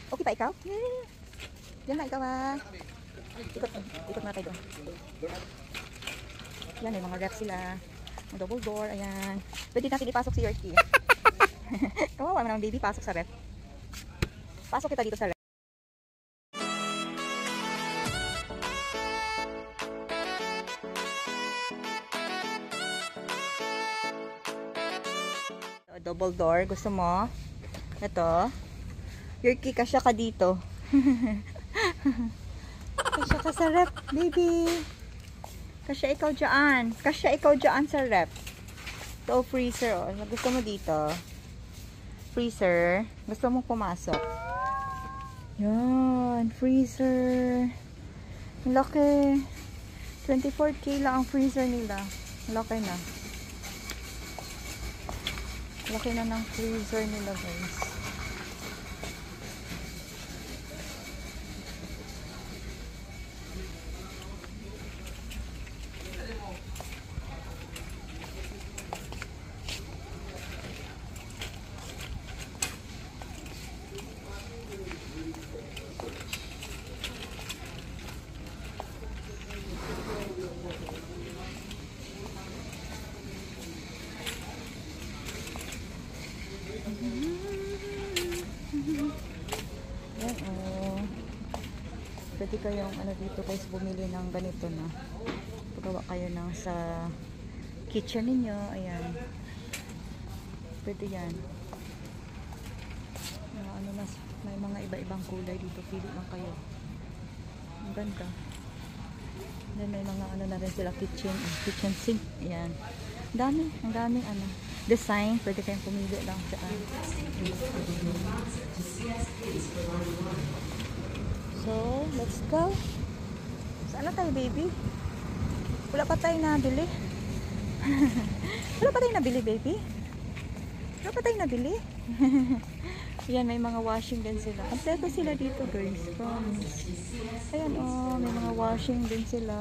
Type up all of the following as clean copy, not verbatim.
Okay pa ikaw? Diyan na ikaw ah. Ikot muna tayo doon. Yan, may mga ref sila. Ang double door, ayan. Pwede natin ipasok si Yorkie. Kawawa naman ang baby, pasok sa ref. Pasok kita dito sa ref. Double door, gusto mo? Ito. Yorkie, kasya ka dito. Kasya ka sa ref, baby. Kasya ikaw dyan. Kasya ikaw dyan sa ref. Ito, freezer. Oh. Gusto mo dito? Freezer. Gusto mo pumasok? Yan. Freezer. Ang laki. 24K lang ang freezer nila. Laki na. Laki na ng freezer nila, guys. Pwede kayong dito guys bumili ng ganito na pagawa kayo ng sa kitchen ninyo, ayan, pwede yan. May mga iba-ibang kulay dito, pili lang kayo, ang ganda. Then may mga na rin sila, kitchen sink, ayan, ang daming design, pwede kayong pumili lang saan. So, let's go. Saan na tayo, baby? Wala pa tayo nabili. Wala pa tayo nabili, baby. Wala pa tayo nabili. Ayan, may mga washing din sila. Kompleto sila dito, guys. Promise. Ayan, oh, may mga washing din sila.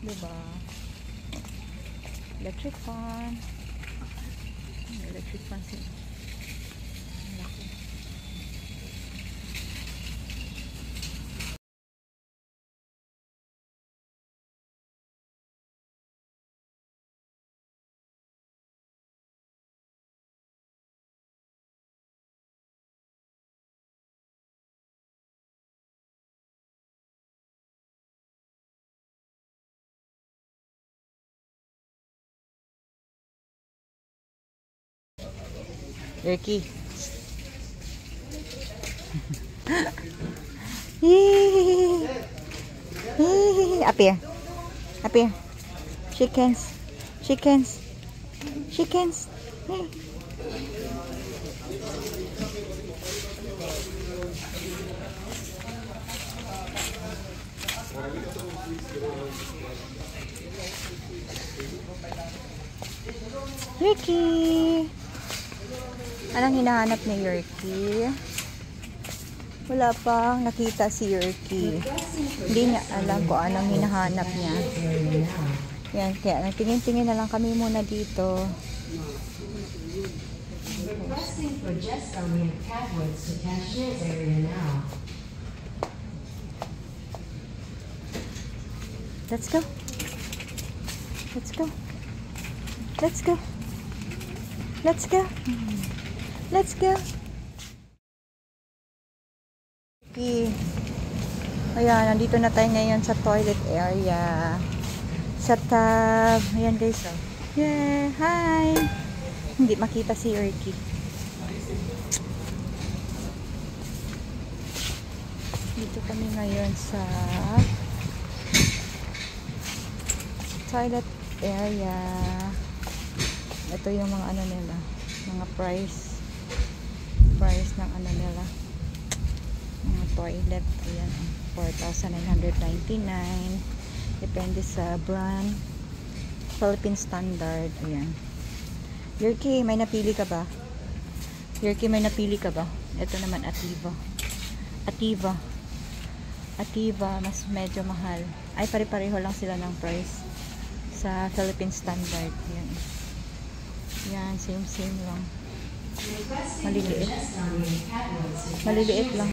Diba? Electric fan. Electric fan sila. Yorkie. Up here. Up here. Chickens. Chickens. Chickens. Yorkie. Anong hinahanap ni Yorkie? Wala pang nakita si Yorkie. Hindi niya alam kung anong hinahanap niya. Yan, kaya nagtingin-tingin na lang kami muna dito. Let's go. Let's go. Let's go. Let's go. Let's go. Okay. Ayan, nandito na tayo ngayon sa toilet area. Sa tub. Ayan guys, oh. Yeah, hi. Hindi makita si Yorkie. Dito kami ngayon sa toilet area. Ito yung mga nila, mga price ng nila, mga toilet. Ayan, 4,999, depende sa brand. Philippine standard. Ayan. Yorkie, may napili ka ba? Yorkie, may napili ka ba? Ito naman, Ativa, mas medyo mahal. Ay, pare-pareho lang sila ng price sa Philippine standard. Ayan. Yan, same lang. Maliliit. Maliliit lang.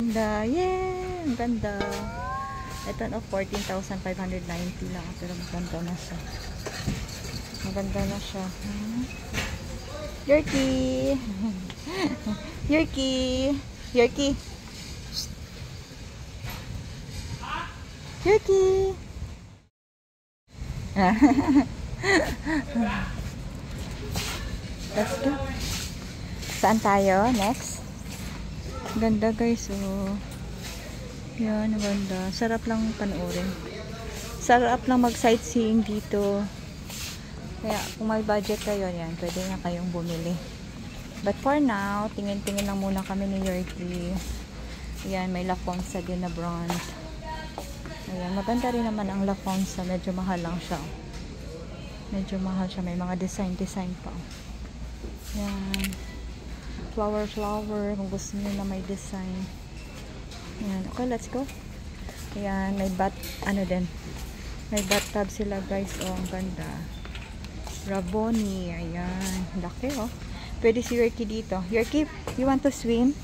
Ganda. Yeah! Ang ganda. Ito no, 14,590 lang. Pero maganda na siya. Maganda na siya. Yerky! Yerky! Yerky! Yerky! Let's go. Saan tayo? Next? Ganda guys. Oh. Yan, ganda. Sarap lang panoorin. Sarap lang mag-sightseeing dito. Kaya kung may budget kayo, yan, pwede na kayong bumili. But for now, tingin-tingin lang muna kami ni Yerky. Yan, may La Fonsa din na brand. Ayan, maganda rin naman ang La Fonsa. Medyo mahal lang siya. Medyo mahal siya. May mga design pa. Yan. Flower. Kung gusto niyo na may design. Yan. Okay, let's go. Ayan, may din. May bathtub sila guys. Oh, ang ganda. Raboni. Ayan. Laki oh. Pwede si Yerky dito. Yerky, you want to swim?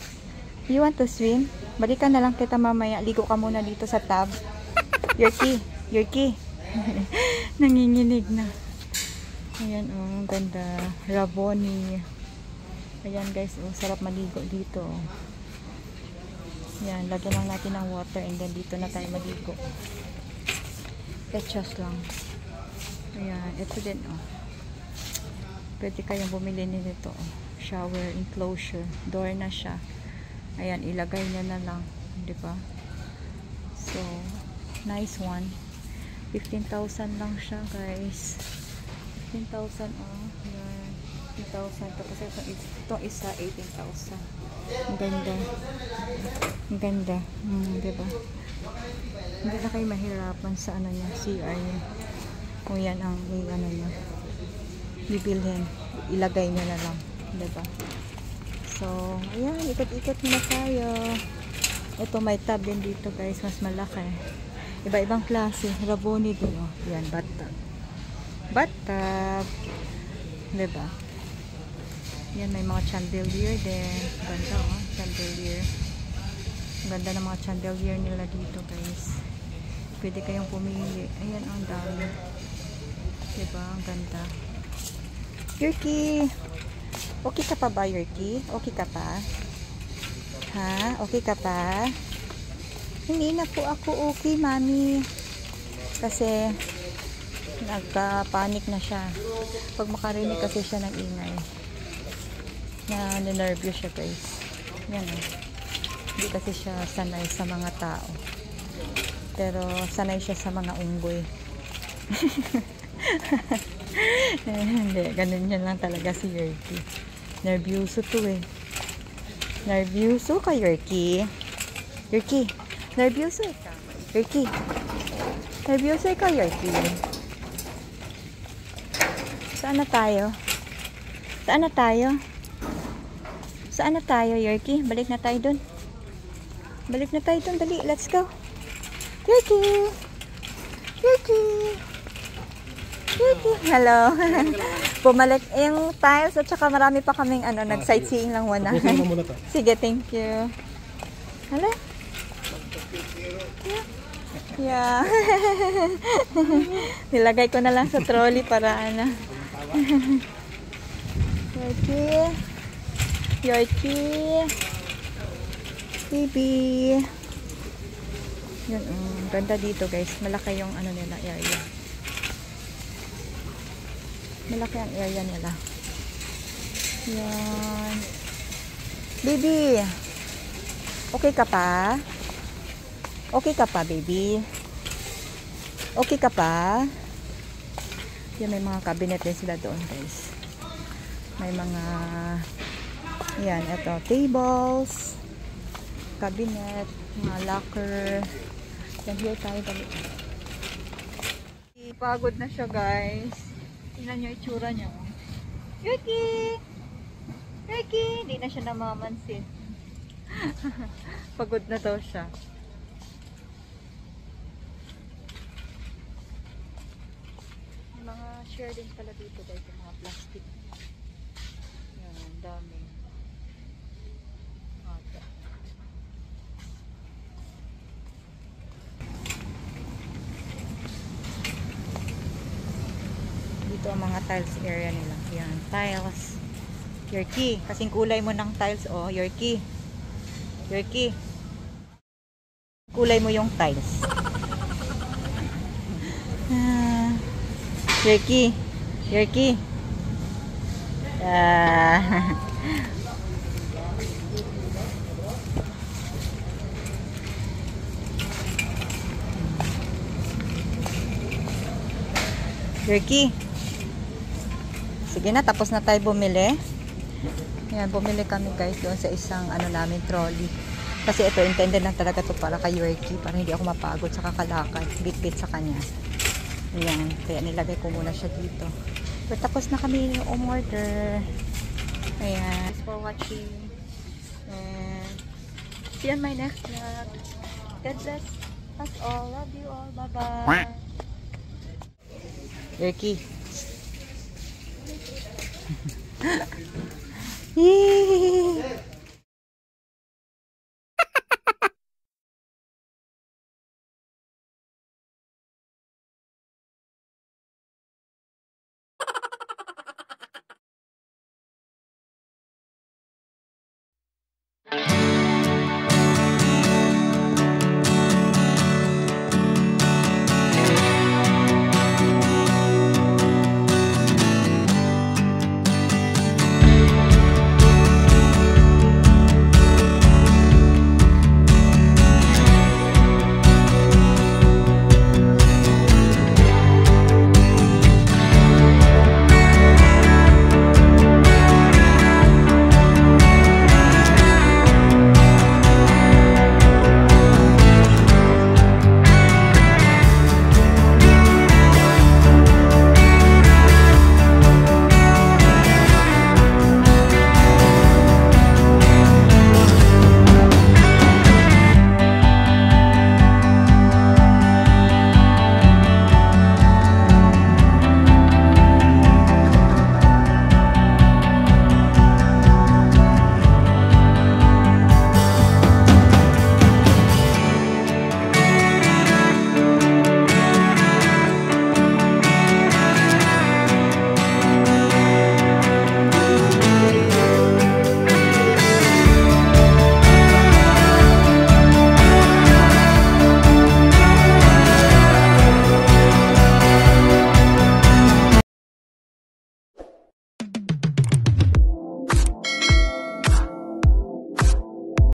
You want to swim? Balikan na lang kita mamaya. Ligo ka muna dito sa tub. Yerky. Nanginginig na. Ayan oh, ang ganda. Raboni. Ayan guys, oh, sarap maligo dito. Yan, lagyan lang natin ng water and then dito na tayo maligo. Etchos lang. Ayan, ito din oh. Pwede kayong bumili nito oh. Shower enclosure. Door na siya. Ayan, ilagay nyo na lang. Diba? So, nice one. 15,000 lang siya guys. 15,000 oh. Ayan. 15,000. Tapos itong isa 18,000. Ang ganda. Ang ganda. Diba? Hindi na kayo mahirapan sa ano niya, CR niya. Kung yan ang ano niya. Bibilhin. Ilagay niya na lang. Diba? So, ayan. Ikot-ikot muna tayo. Ito may tub din dito guys. Mas malaki. Iba-ibang klase. Raboni din oh. Yan, bathtub. Bathtub. Diba? Yan, may mga chandelier din. Ganda oh. Chandelier. Ganda ng mga chandelier nila dito guys. Pwede kayong pumili. Ayan, ang dami. Diba? Ang ganda. Yerky! Okay ka pa ba, Yerky? Okay ka pa? Ha? Okay ka pa? Hindi na po ako okay, mami. Kasi nagka-panic na siya. Pag makarinig kasi siya ng ingay. Na nervous siya guys. Yan eh. Hindi kasi siya sanay sa mga tao. Pero sanay siya sa mga unggoy. Hindi, ganun yan lang talaga si Yerky. Nervyoso to eh. Nervyoso ka, Yerky. Yerky, nervyoso ka. Yerky. Nervyoso ka, Yerky. Saan na tayo? Saan na tayo? Saan na tayo, Yerky? Balik na tayo dun. Balik na tayo dun. Dali, let's go. Yerky! Yerky! Yerky! Hello! Bumalik yung tiles at saka marami pa kaming nag-sightseeing lang muna. Sige, thank you. Hello? Yeah. Nilagay ko na lang sa trolley para Yerky. Yerky. Baby. Yun, ganda dito guys. Malaki yung nila area. Malaki ang area nila. Yan. Baby. Okay ka pa? Okay ka pa, baby? Okay ka pa? Yan, may mga cabinet din sila doon guys. May mga yan, ito, tables, cabinet, mga locker. Yan, here tayo balik. Pagod na siya guys. Tingnan nyo itsura niya. Yerky! Yerky! Hindi na siya namamansin. Pagod na daw siya. Share din pala dito guys yung mga plastic. Yan, dami. Ata. Dito ang mga tiles area nila. Yan, tiles. Your key. Kasing kulay mo ng tiles, oh. Your key. Your key. Kulay mo yung tiles. Your key. Your key. Your key. Sige na, tapos na tayo bumili. Ayan, bumili kami guys doon sa isang ano namin trolley. Kasi ito, intended lang talaga to para kay Yorkie, para hindi ako mapagod sa kakalakad, bit-bit sa kanya. Ayan, kaya nilagay ko muna siya dito. But tapos na kami umorder. Ayan, thanks for watching. And see you on my next vlog. God bless us all. Love you all. Bye-bye. Yorkie. Yee!